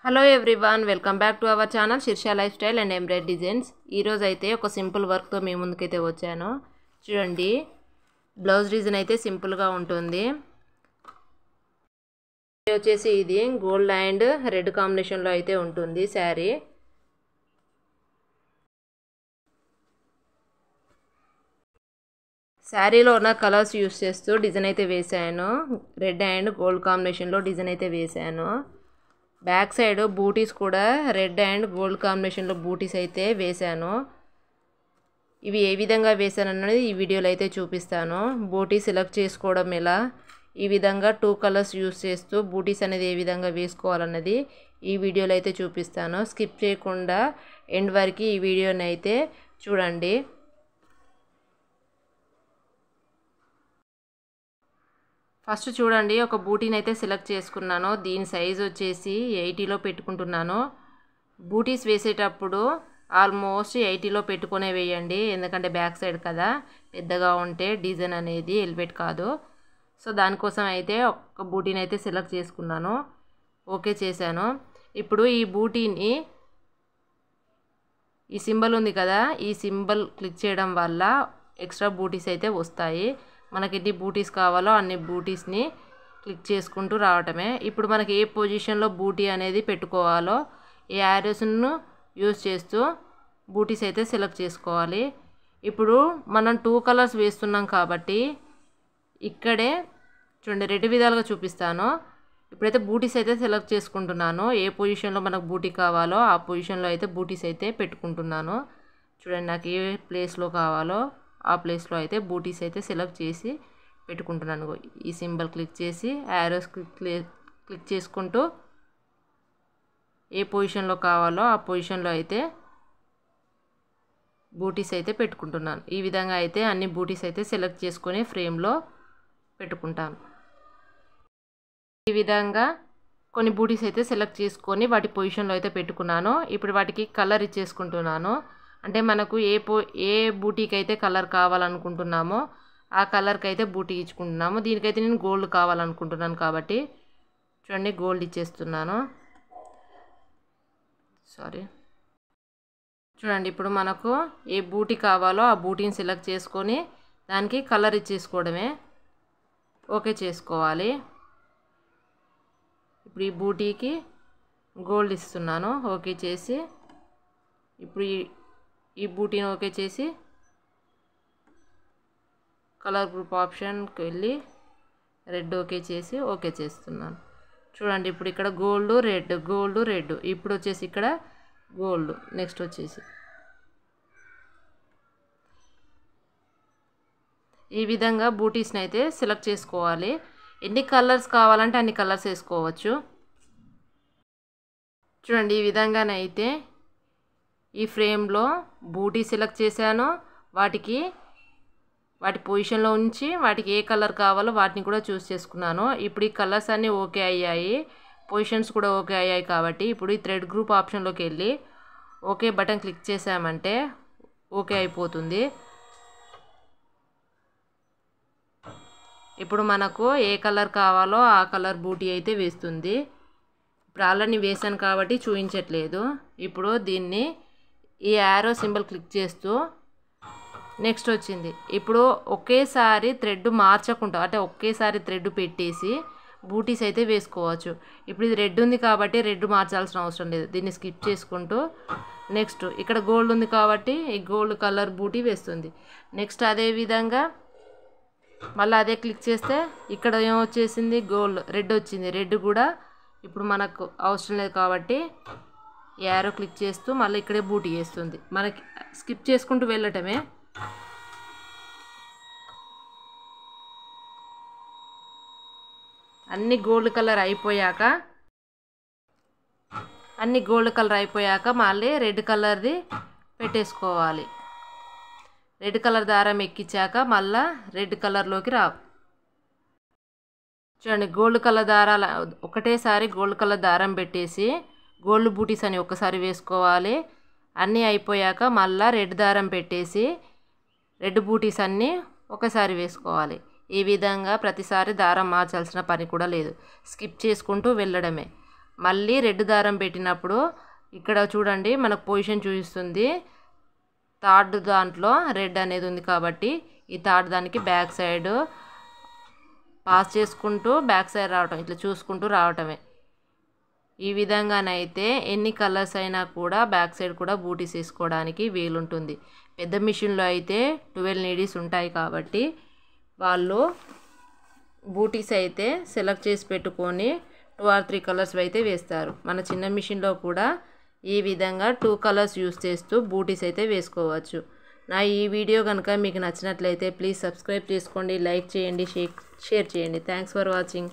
Hello everyone, welcome back to our channel Shirsha life style and embroidery designs. ఈరోజు అయితే ఒక simple వర్క్తో మీ ముందుకైతే వచ్చాను. చూడండి, బ్లౌజ్ డిజైన్ అయితే సింపుల్గా ఉంటుంది. వచ్చేసి ఇది గోల్డ్ అండ్ రెడ్ కాంబినేషన్లో అయితే ఉంటుంది శారీ. శారీలో ఉన్న కలర్స్ యూస్ చేస్తూ డిజైన్ అయితే వేసాను. రెడ్ అండ్ గోల్డ్ కాంబినేషన్లో డిజైన్ అయితే వేసాను. బ్యాక్ సైడ్ బూటీస్ కూడా రెడ్ అండ్ గోల్డ్ కాంబినేషన్లో బూటీస్ అయితే వేసాను. ఇవి ఏ విధంగా వేసాను అన్నది ఈ వీడియోలో అయితే చూపిస్తాను. బూటీ సెలెక్ట్ చేసుకోవడం ఎలా, ఈ విధంగా 2 కలర్స్ యూస్ చేస్తూ బూటీస్ అనేది ఏ విధంగా వేసుకోవాలన్నది ఈ వీడియోలో అయితే చూపిస్తాను. స్కిప్ చేయకుండా ఎండ్ వరకు ఈ వీడియోని అయితే చూడండి. ఫస్ట్ చూడండి, ఒక బూటీని అయితే సెలెక్ట్ చేసుకున్నాను. దీని సైజ్ వచ్చేసి 80లో పెట్టుకుంటున్నాను. బూటీస్ వేసేటప్పుడు ఆల్మోస్ట్ 80లో పెట్టుకునే వేయండి, ఎందుకంటే బ్యాక్ సైడ్ కదా, పెద్దగా ఉంటే డిజైన్ అనేది ఎలివేట్ కాదు. సో దానికోసం అయితే ఒక బూటీని అయితే సెలెక్ట్ చేసుకున్నాను. ఓకే చేశాను. ఇప్పుడు ఈ బూటీని, ఈ సింబల్ ఉంది కదా, ఈ సింబల్ క్లిక్ చేయడం వల్ల ఎక్స్ట్రా బూటీస్ అయితే వస్తాయి. మనకి ఎన్ని బూటీస్ కావాలో అన్ని బూటీస్ని క్లిక్ చేసుకుంటూ రావటమే. ఇప్పుడు మనకి ఏ పొజిషన్లో బూటీ అనేది పెట్టుకోవాలో ఈ యారోస్ను యూజ్ చేస్తూ బూటీస్ అయితే సెలెక్ట్ చేసుకోవాలి. ఇప్పుడు మనం 2 కలర్స్ వేస్తున్నాం కాబట్టి ఇక్కడే చూడండి, 2 విధాలుగా చూపిస్తాను. ఇప్పుడైతే బూటీస్ అయితే సెలెక్ట్ చేసుకుంటున్నాను. ఏ పొజిషన్లో మనకు బూటీ కావాలో ఆ పొజిషన్లో అయితే బూటీస్ అయితే పెట్టుకుంటున్నాను. చూడండి, నాకు ఏ ప్లేస్లో కావాలో ఆ ప్లేస్లో అయితే బూటీస్ అయితే సెలెక్ట్ చేసి పెట్టుకుంటున్నాను. ఈ సింబల్ క్లిక్ చేసి యారోస్ క్లిక్ చేసుకుంటూ ఏ పొజిషన్లో కావాలో ఆ పొజిషన్లో అయితే బూటీస్ అయితే పెట్టుకుంటున్నాను. ఈ విధంగా అయితే అన్ని బూటీస్ అయితే సెలెక్ట్ చేసుకొని ఫ్రేమ్లో పెట్టుకుంటాను. ఈ విధంగా కొన్ని బూటీస్ అయితే సెలెక్ట్ చేసుకొని వాటి పొజిషన్లో అయితే పెట్టుకున్నాను. ఇప్పుడు వాటికి కలర్ ఇచ్చేసుకుంటున్నాను. అంటే మనకు ఏ బూటీకి అయితే కలర్ కావాలనుకుంటున్నామో ఆ కలర్కి అయితే బూటీ ఇచ్చుకుంటున్నాము. దీనికైతే నేను గోల్డ్ కావాలనుకుంటున్నాను కాబట్టి చూడండి, గోల్డ్ ఇచ్చేస్తున్నాను. చూడండి, ఇప్పుడు మనకు ఏ బూటీ కావాలో ఆ బూటీని సెలెక్ట్ చేసుకొని దానికి కలర్ ఇచ్చేసుకోవడమే. ఓకే చేసుకోవాలి. ఇప్పుడు ఈ బూటీకి గోల్డ్ ఇస్తున్నాను. ఓకే చేసి ఇప్పుడు ఈ బూటీని ఓకే చేసి కలర్ గ్రూప్ ఆప్షన్కి వెళ్ళి రెడ్ ఓకే చేసి ఓకే చేస్తున్నాను. చూడండి, ఇప్పుడు ఇక్కడ గోల్డ్ రెడ్, ఇప్పుడు వచ్చేసి ఇక్కడ గోల్డ్. నెక్స్ట్ వచ్చేసి ఈ విధంగా బూటీస్ని అయితే సెలెక్ట్ చేసుకోవాలి. ఎన్ని కలర్స్ కావాలంటే అన్ని కలర్స్ వేసుకోవచ్చు. చూడండి, ఈ విధంగానైతే ఈ ఫ్రేమ్లో బూటీ సెలెక్ట్ చేశాను. వాటి పొజిషన్లో ఉంచి వాటికి ఏ కలర్ కావాలో వాటిని కూడా చూస్ చేసుకున్నాను. ఇప్పుడు ఈ కలర్స్ అన్నీ ఓకే అయ్యాయి, పొజిషన్స్ కూడా ఓకే అయ్యాయి కాబట్టి ఇప్పుడు ఈ థ్రెడ్ గ్రూప్ ఆప్షన్లోకి వెళ్ళి ఓకే బటన్ క్లిక్ చేసామంటే ఓకే అయిపోతుంది. ఇప్పుడు మనకు ఏ కలర్ కావాలో ఆ కలర్ బూటీ అయితే వేస్తుంది. ఇప్పుడు ఆల్రెడీ వేసాను కాబట్టి చూపించట్లేదు. ఇప్పుడు దీన్ని ఈ యారో సింబల్ క్లిక్ చేస్తూ నెక్స్ట్ వచ్చింది. ఇప్పుడు ఒకేసారి థ్రెడ్ మార్చకుండా, అంటే ఒకేసారి థ్రెడ్ పెట్టేసి బూటీస్ అయితే వేసుకోవచ్చు. ఇప్పుడు ఇది రెడ్ ఉంది కాబట్టి రెడ్ మార్చాల్సిన అవసరం లేదు. దీన్ని స్కిప్ చేసుకుంటూ నెక్స్ట్ ఇక్కడ గోల్డ్ ఉంది కాబట్టి ఈ గోల్డ్ కలర్ బూటీ వేస్తుంది. నెక్స్ట్ అదే విధంగా మళ్ళీ అదే క్లిక్ చేస్తే ఇక్కడ ఏమొచ్చేసింది, రెడ్ వచ్చింది. రెడ్ కూడా ఇప్పుడు మనకు అవసరం లేదు కాబట్టి యారో క్లిక్ చేస్తూ మళ్ళీ ఇక్కడే బూటీ వేస్తుంది. మనకి స్కిప్ చేసుకుంటూ వెళ్ళటమే. అన్ని గోల్డ్ కలర్ అయిపోయాక మళ్ళీ రెడ్ కలర్ది పెట్టేసుకోవాలి. రెడ్ కలర్ దారం ఎక్కించాక మళ్ళీ రెడ్ కలర్లోకి చూడండి, గోల్డ్ కలర్ దారాల ఒకటేసారి గోల్డ్ కలర్ దారం పెట్టేసి గోల్డ్ బూటీస్ అని ఒకసారి వేసుకోవాలి. అన్నీ అయిపోయాక మళ్ళీ రెడ్ దారం పెట్టేసి రెడ్ బూటీస్ అన్నీ ఒకసారి వేసుకోవాలి. ఈ విధంగా ప్రతిసారి దారం మార్చాల్సిన పని కూడా లేదు, స్కిప్ చేసుకుంటూ వెళ్ళడమే. మళ్ళీ రెడ్ దారం పెట్టినప్పుడు ఇక్కడ చూడండి మనకు పొజిషన్ చూపిస్తుంది. థర్డ్ దాంట్లో రెడ్ అనేది ఉంది కాబట్టి ఈ థర్డ్ దానికి బ్యాక్ సైడ్ పాస్ చేసుకుంటూ బ్యాక్ సైడ్ రావటం, ఇట్లా చూసుకుంటూ రావటమే. ఈ విధంగానైతే ఎన్ని కలర్స్ అయినా కూడా బ్యాక్ సైడ్ కూడా బూటీస్ వేసుకోవడానికి వీలుంటుంది. పెద్ద మిషన్లో అయితే 12 నీడిల్స్ ఉంటాయి కాబట్టి వాళ్ళు బూటీస్ అయితే సెలెక్ట్ చేసి పెట్టుకొని 2 or 3 కలర్స్ అయితే వేస్తారు. మన చిన్న మిషన్లో కూడా ఈ విధంగా 2 కలర్స్ యూస్ చేస్తూ బూటీస్ అయితే వేసుకోవచ్చు. నా ఈ వీడియో కనుక మీకు నచ్చినట్లయితే ప్లీజ్ సబ్స్క్రైబ్ చేసుకోండి, లైక్ చేయండి, షేర్ చేయండి. Thanks for watching.